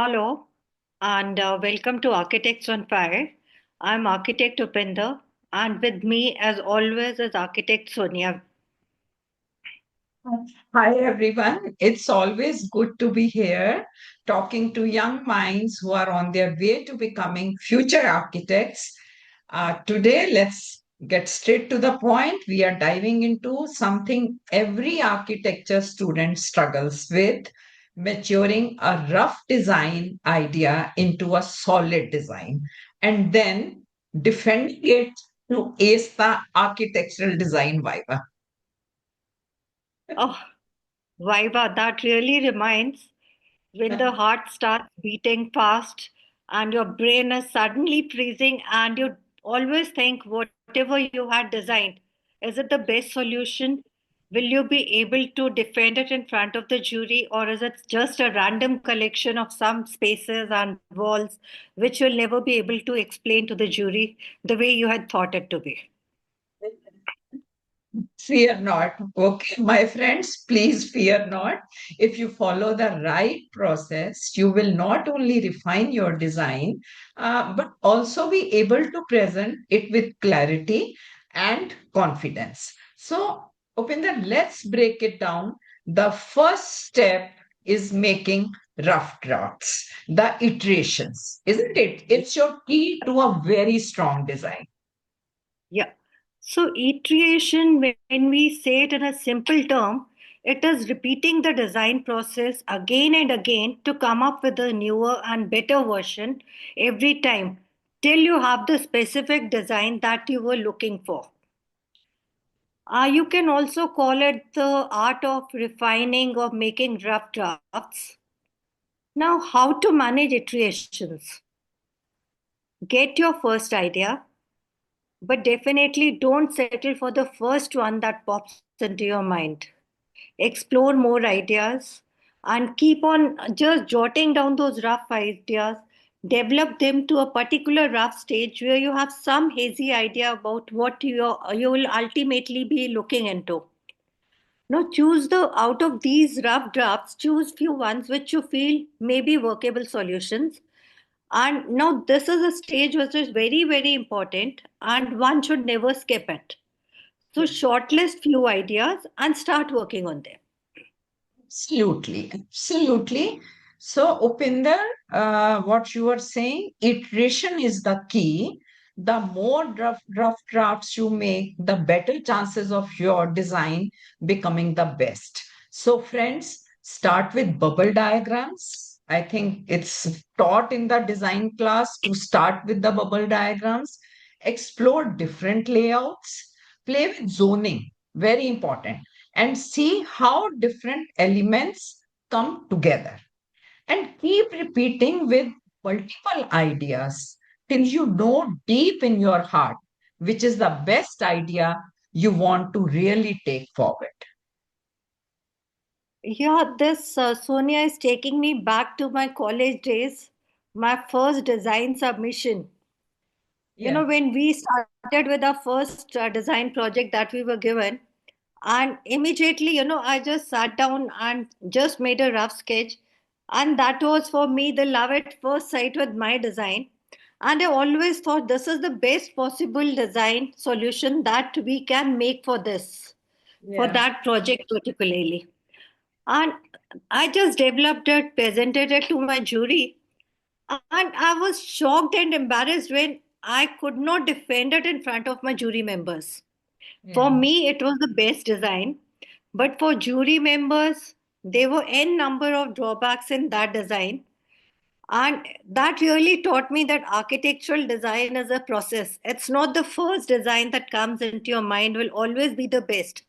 Hello, and welcome to Architects on Fire. I'm Architect Upinder, and with me, as always, is Architect Sonia. Hi, everyone. It's always good to be here talking to young minds who are on their way to becoming future architects. Today, let's get straight to the point. We are diving into something every architecture student struggles with, maturing a rough design idea into a solid design and then defending it to ace the architectural design viva. Oh, Viva, that really reminds when the heart starts beating fast and your brain is suddenly freezing, and you always think whatever you had designed, is it the best solution? Will you be able to defend it in front of the jury, or is it just a random collection of some spaces and walls which you'll never be able to explain to the jury the way you had thought it to be? Fear not. Okay, my friends, please fear not. If you follow the right process, you will not only refine your design, but also be able to present it with clarity and confidence. So, Upinder, let's break it down. The first step is making rough drafts, the iterations, isn't it? It's your key to a very strong design. Yeah. So, iteration, when we say it in a simple term, it is repeating the design process again and again to come up with a newer and better version every time till you have the specific design that you were looking for. You can also call it the art of refining or making rough drafts. Now, how to manage iterations? Get your first idea, but definitely don't settle for the first one that pops into your mind. Explore more ideas and keep on just jotting down those rough ideas. Develop them to a particular rough stage where you have some hazy idea about what you will ultimately be looking into. Now, choose the out of these rough drafts, choose few ones which you feel may be workable solutions. And now, this is a stage which is very, very important, and one should never skip it. So, shortlist few ideas and start working on them. Absolutely, absolutely. So, Upinder, what you are saying, iteration is the key. The more rough drafts you make, the better chances of your design becoming the best. So, friends, start with bubble diagrams. I think it's taught in the design class to start with the bubble diagrams, explore different layouts, play with zoning, very important, and see how different elements come together, and keep repeating with multiple ideas till you know deep in your heart which is the best idea you want to really take forward. Yeah, this Sonia is taking me back to my college days, my first design submission. Yeah. When we started with our first design project that we were given, and immediately, I just sat down and just made a rough sketch. And that was for me the love at first sight with my design. And I always thought this is the best possible design solution that we can make for this, for Yeah. that project particularly. And I just developed it, presented it to my jury, and I was shocked and embarrassed when I could not defend it in front of my jury members. For Yeah. me, it was the best design, but for jury members, there were n number of drawbacks in that design. And that really taught me that architectural design is a process. It's not the first design that comes into your mind will always be the best.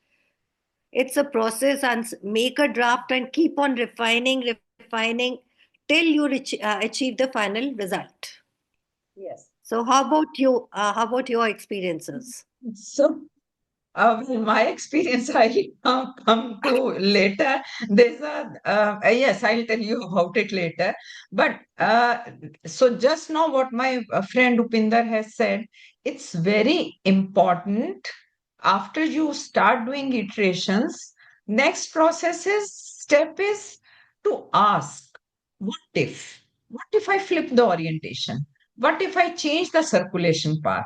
It's a process, and make a draft and keep on refining till you achieve the final result. Yes. So, how about you? How about your experiences? So, well, my experience I come to later. There's yes, I'll tell you about it later. But so just now, what my friend Upinder has said, it's very important. After you start doing iterations, next process is step is to ask, what if? What if I flip the orientation? What if I change the circulation path?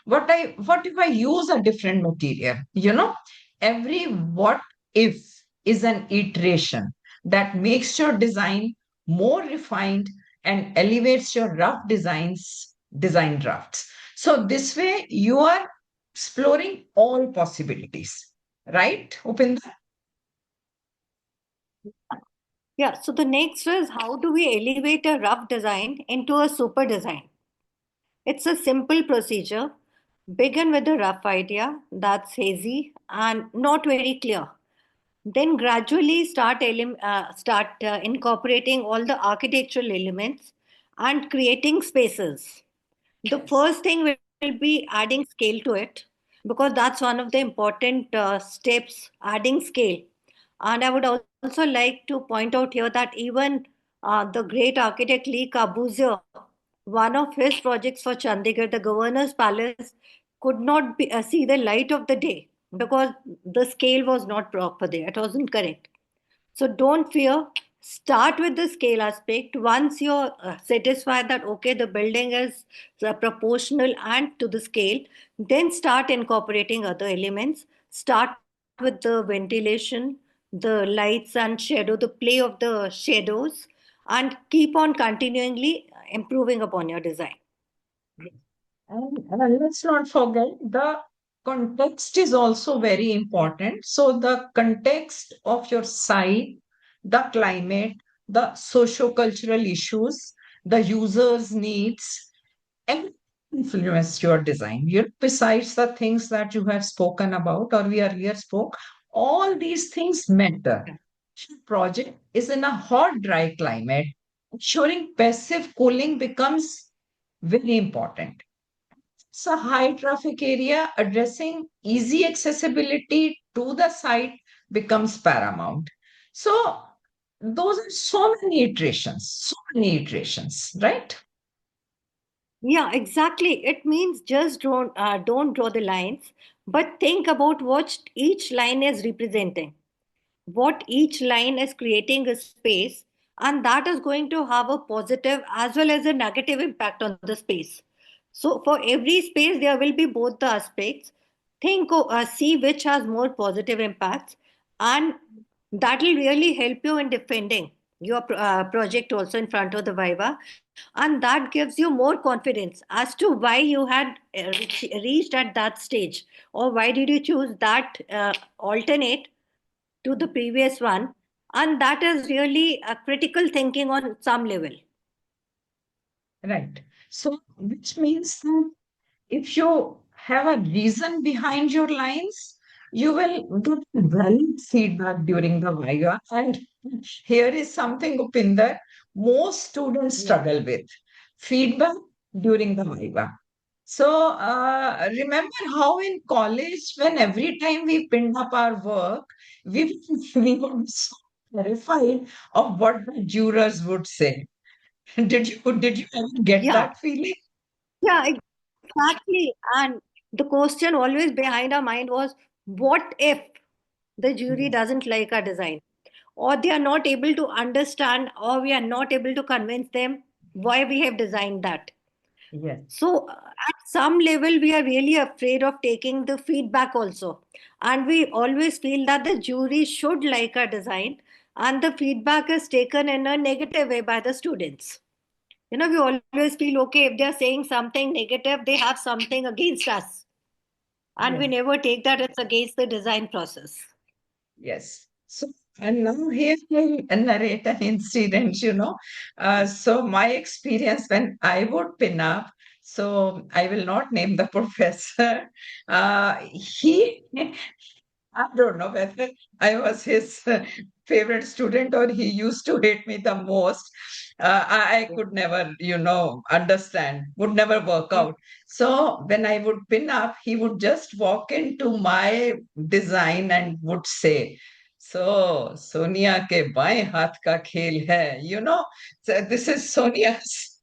What if I use a different material? Every what if is an iteration that makes your design more refined and elevates your design drafts. So this way you are exploring all possibilities, right, Upinder? Yeah, so the next is how do we elevate a rough design into a super design? It's a simple procedure. Begin with a rough idea that's hazy and not very clear. Then gradually start incorporating all the architectural elements and creating spaces. The Yes. first thing will be adding scale to it, because that's one of the important steps, adding scale. And I would also like to point out here that even the great architect Lee Corbusier, one of his projects for Chandigarh, the governor's palace, could not see the light of the day because the scale was not proper there. It wasn't correct. So don't fear. Start with the scale aspect. Once you're satisfied that okay, the building is proportional and to the scale, then start incorporating other elements. Start with the ventilation, the lights and shadow, the play of the shadows, and keep on continually improving upon your design. And let's not forget the context is also very Yeah. important. So, the context of your site, the climate, the socio-cultural issues, the user's needs, and influence your design. Besides the things that you have spoken about or we earlier spoke, all these things matter. If your project is in a hot, dry climate, ensuring passive cooling becomes very important. It's a high traffic area, addressing easy accessibility to the site becomes paramount. So, those are so many iterations, right? Yeah, exactly. It means just don't draw the lines, but think about what each line is representing, what each line is creating a space, and that is going to have a positive as well as a negative impact on the space. So for every space there will be both the aspects. See which has more positive impacts, and that will really help you in defending your project also in front of the viva, and that gives you more confidence as to why you had reached at that stage, or why did you choose that alternate to the previous one. And that is really a critical thinking on some level. Right. So, which means that if you have a reason behind your lines, you will get valid feedback during the Viva. And here is something, Upinder, most students Yeah. struggle with feedback during the Viva. So, remember how in college, when every time we pinned up our work, we, we were so terrified of what the jurors would say. Did you ever get Yeah. that feeling? Yeah, exactly. And the question always behind our mind was, what if the jury Yes. doesn't like our design? Or they are not able to understand, or we are not able to convince them why we have designed that. Yes. So, at some level, we are really afraid of taking the feedback also. And we always feel that the jury should like our design, and the feedback is taken in a negative way by the students. We always feel okay, if they're saying something negative, they have something against us. And we Yes. never take that it's against the design process. Yes. So, and now here I narrate an incident. So my experience when I would pin up, so I will not name the professor. He I don't know whether I was his favorite student or he used to hate me the most. I Yeah. could never, understand, would never work Yeah. out. So when I would pin up, he would just walk into my design and would say, "So, Sonia ke baएं हाथ का खेल है." So this is Sonia's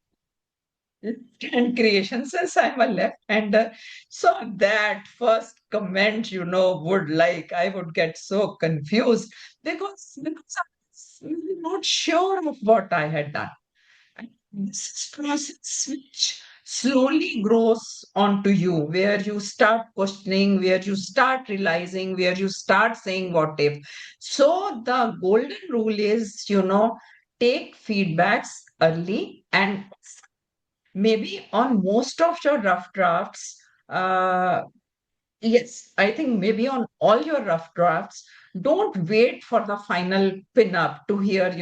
left-hand creation since I'm a left-hander. So that first comment, would I would get so confused because I was really not sure of what I had done. This is process which slowly grows onto you, where you start questioning, where you start realizing, where you start saying what if. So the golden rule is, take feedbacks early, and maybe on most of your rough drafts, uh, yes, I think maybe on all your rough drafts, don't wait for the final pin up to hear,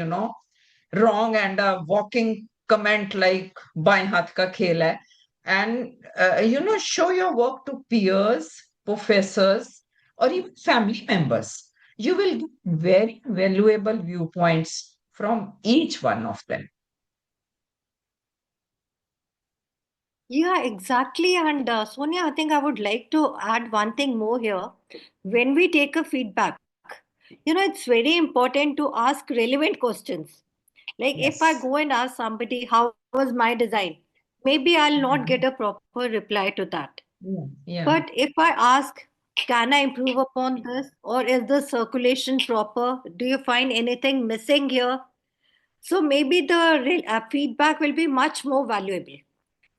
wrong and a walking comment like बाएं हाथ का खेल hai. And show your work to peers, professors, or even family members. You will get very valuable viewpoints from each one of them. Yeah, exactly. And Sonia, I think I would like to add one thing more here. When we take a feedback, it's very important to ask relevant questions. Like if I Yes. go and ask somebody, how was my design? Maybe I'll not get a Mhm. proper reply to that. Yeah. Yeah. But if I ask, can I improve upon this? Or is the circulation proper? Do you find anything missing here? So maybe the feedback will be much more valuable.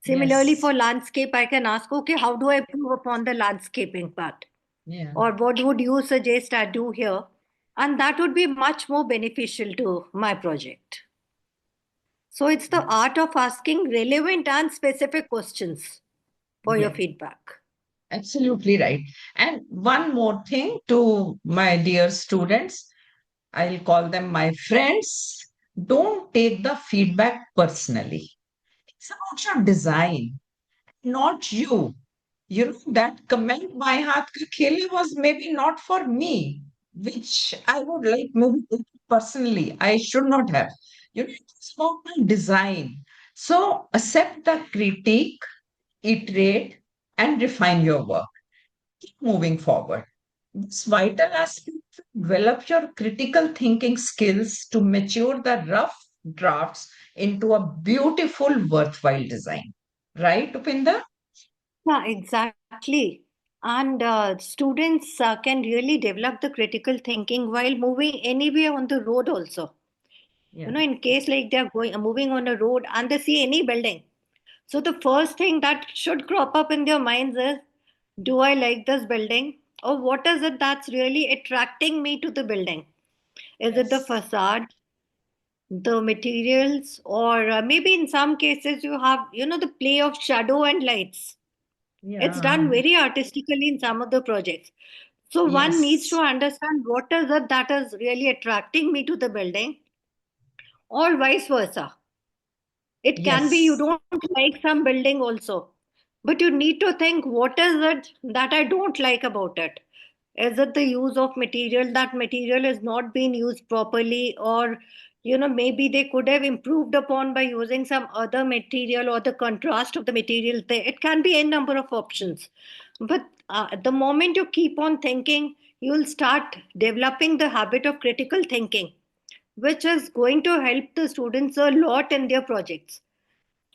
Similarly, for Yes. landscape, I can ask, okay, how do I improve upon the landscaping part? Yeah. Or what would you suggest I do here? And that would be much more beneficial to my project. So it's the art of asking relevant and specific questions for your Yeah. feedback. Absolutely right. And one more thing to my dear students, I'll call them my friends. Don't take the feedback personally. It's about your design, not you. That comment by Hath Ka Khele was maybe not for me, which I would like maybe take it personally. I should not have. It's about my design. So accept the critique, iterate, and refine your work. Keep moving forward. This vital aspect develop your critical thinking skills to mature the rough drafts into a beautiful, worthwhile design. Right, Upinder? Yeah, exactly. And students can really develop the critical thinking while moving anywhere on the road also. Yeah. In case like they're going moving on a road and they see any building. So the first thing that should crop up in their minds is, do I like this building? Or what is it that's really attracting me to the building? Is it the Yes. facade, the materials, or maybe in some cases you have, the play of shadow and lights. It's Yeah. done very artistically in some of the projects. So one needs to Yes. understand what is it that is really attracting me to the building, or vice versa. It can be you Yes. don't like some building also, but you need to think, what is it that I don't like about it? Is it the use of material? That material is not being used properly, or maybe they could have improved upon by using some other material, or the contrast of the material there. It can be a number of options. But the moment you keep on thinking, you'll start developing the habit of critical thinking, which is going to help the students a lot in their projects.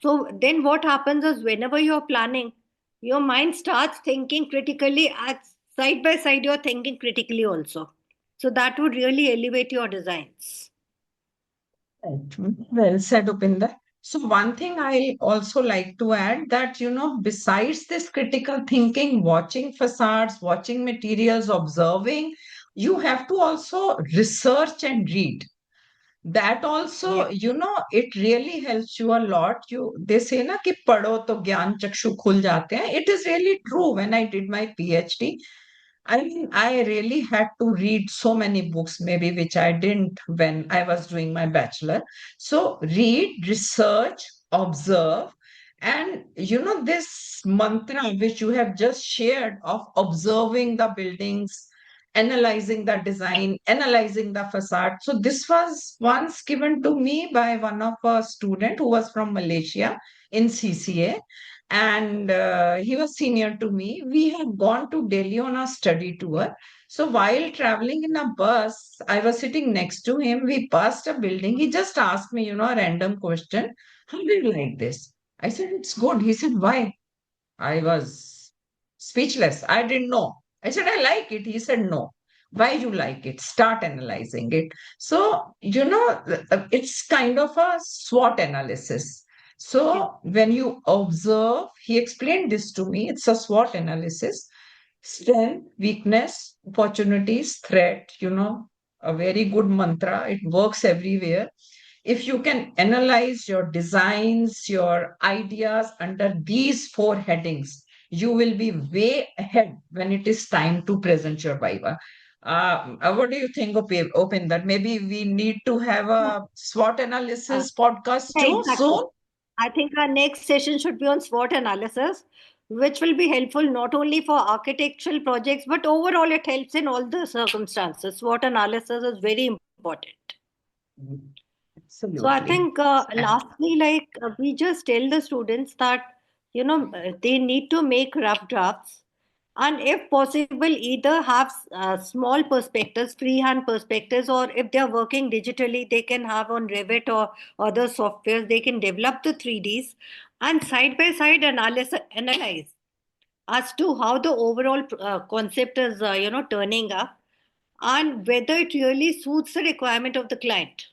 So then what happens is, whenever you're planning, your mind starts thinking critically, as side by side you're thinking critically also. So that would really elevate your designs. Right. Well said, Upinder. So one thing I also like to add that, besides this critical thinking, watching facades, watching materials, observing, you have to also research and read. That Yeah. also, it really helps you a lot. They say na कि पढ़ो तो ज्ञान चक्षु खुल जाते हैं. It is really true. When I did my PhD, I mean, I really had to read so many books, maybe which I didn't when I was doing my bachelor. So read, research, observe, and this mantra which you have just shared of observing the buildings, analyzing the design, analyzing the facade. So this was once given to me by one of a student who was from Malaysia in CCA, and he was senior to me. We had gone to Delhi on a study tour. So while traveling in a bus, I was sitting next to him. We passed a building. He just asked me, a random question. How do you like this? I said, it's good. He said, why? I was speechless. I didn't know. I said, I like it. He said, no. Why you like it? Start analyzing it. So, it's kind of a SWOT analysis. Yeah. So when you observe, he explained this to me. It's a SWOT analysis: strength, weakness, opportunities, threat, a very good mantra. It works everywhere. If you can analyze your designs, your ideas under these four headings, you will be way ahead when it is time to present your Viva. What do you think, Open, that maybe we need to have Yeah. a SWOT Uh, analysis podcast yeah, too exactly. soon? I think our next session should be on SWOT analysis, which will be helpful not only for architectural projects, but overall it helps in all the circumstances. SWOT analysis is very important. So I Absolutely. think lastly, we just tell the students that they need to make rough drafts, and if possible, either have small perspectives, freehand perspectives, or if they are working digitally, they can have on Revit or other softwares. They can develop the 3Ds and side by side analyze as to how the overall concept is turning up, and whether it really suits the requirement of the client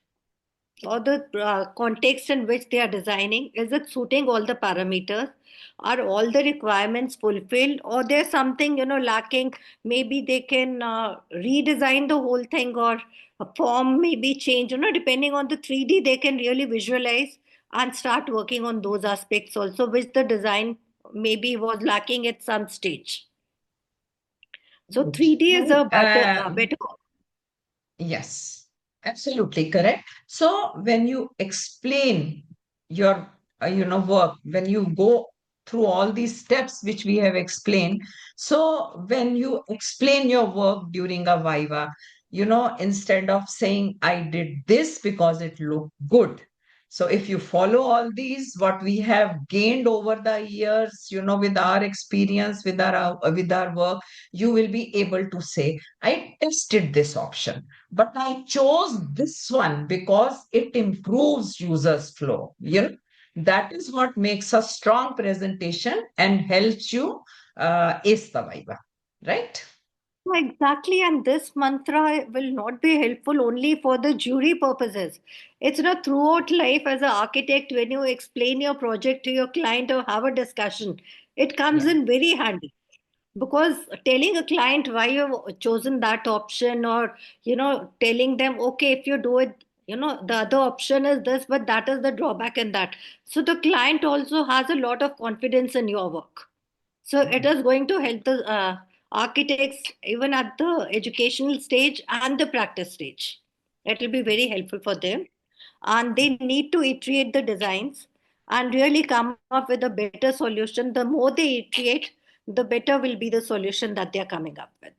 or the context in which they are designing. Is it suiting all the parameters? Are all the requirements fulfilled, or there's something lacking? Maybe they can redesign the whole thing, or a form maybe change, depending on the 3D. They can really visualize and start working on those aspects also, which the design maybe was lacking at some stage. So Good. 3D is And a better. yes, absolutely correct. So when you explain your, work, when you go through all these steps which we have explained, so when you explain your work during a Viva, instead of saying, I did this because it looked good. So if you follow all these, what we have gained over the years, with our experience, with our work, you will be able to say, I tested this option, but I chose this one because it improves users flow. That is what makes a strong presentation and helps you ace the Viva, right? Exactly, and this mantra will not be helpful only for the jury purposes. It's not throughout life as an architect when you explain your project to your client or have a discussion. It comes Yeah. in very handy because telling a client why you've chosen that option, or telling them, okay, if you do it, the other option is this, but that is the drawback in that. So the client also has a lot of confidence in your work. So it is going to help the architects even at the educational stage and the practice stage. It will be very helpful for them. And they need to iterate the designs and really come up with a better solution. The more they iterate, the better will be the solution that they are coming up with.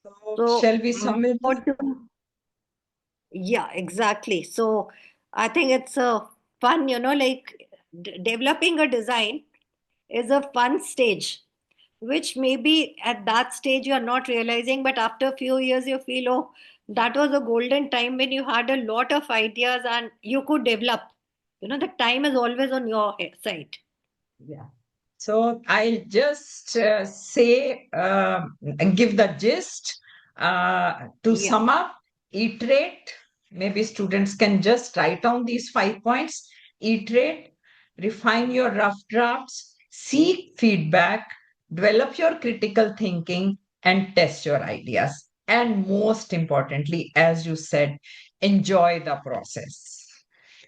So So, shall we submit this? what do, yeah, exactly. So, I think it's a fun, developing a design is a fun stage, which maybe at that stage you're not realizing, but after a few years you feel, oh, that was a golden time when you had a lot of ideas and you could develop. The time is always on your side. Yeah. So I'll just give the gist. To Yeah, sum up, iterate. Maybe students can just write down these 5 points. Iterate, refine your rough drafts, seek feedback, develop your critical thinking, and test your ideas. And most importantly, as you said, enjoy the process.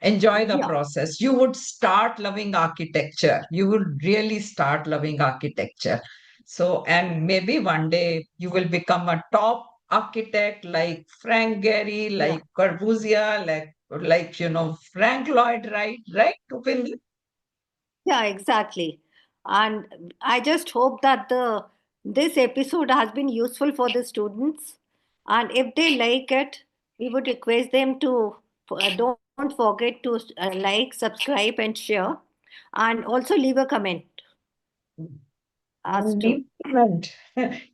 Enjoy the yeah, process. You would start loving architecture. You would really start loving architecture. So, and maybe one day you will become a top architect like Frank Gehry, yeah. like Corbusier, like Frank Lloyd Wright, right? Upinder? Yeah, exactly. And I just hope that the this episode has been useful for the students. And if they like it, we would request them to don't forget to like, subscribe, and share, and also leave a comment as And to. leave a comment.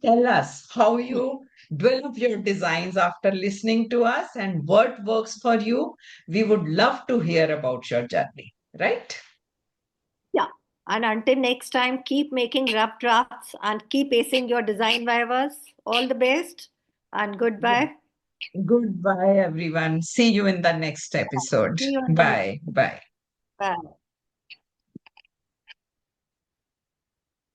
Tell us how you develop your designs after listening to us and what works for you. We would love to hear about your journey, right? Yeah. And until next time, keep making rough drafts and keep acing your design vivas. All the best and Yeah. goodbye. Goodbye, everyone. See you in the next See episode. you in the next. Bye. Bye. Bye.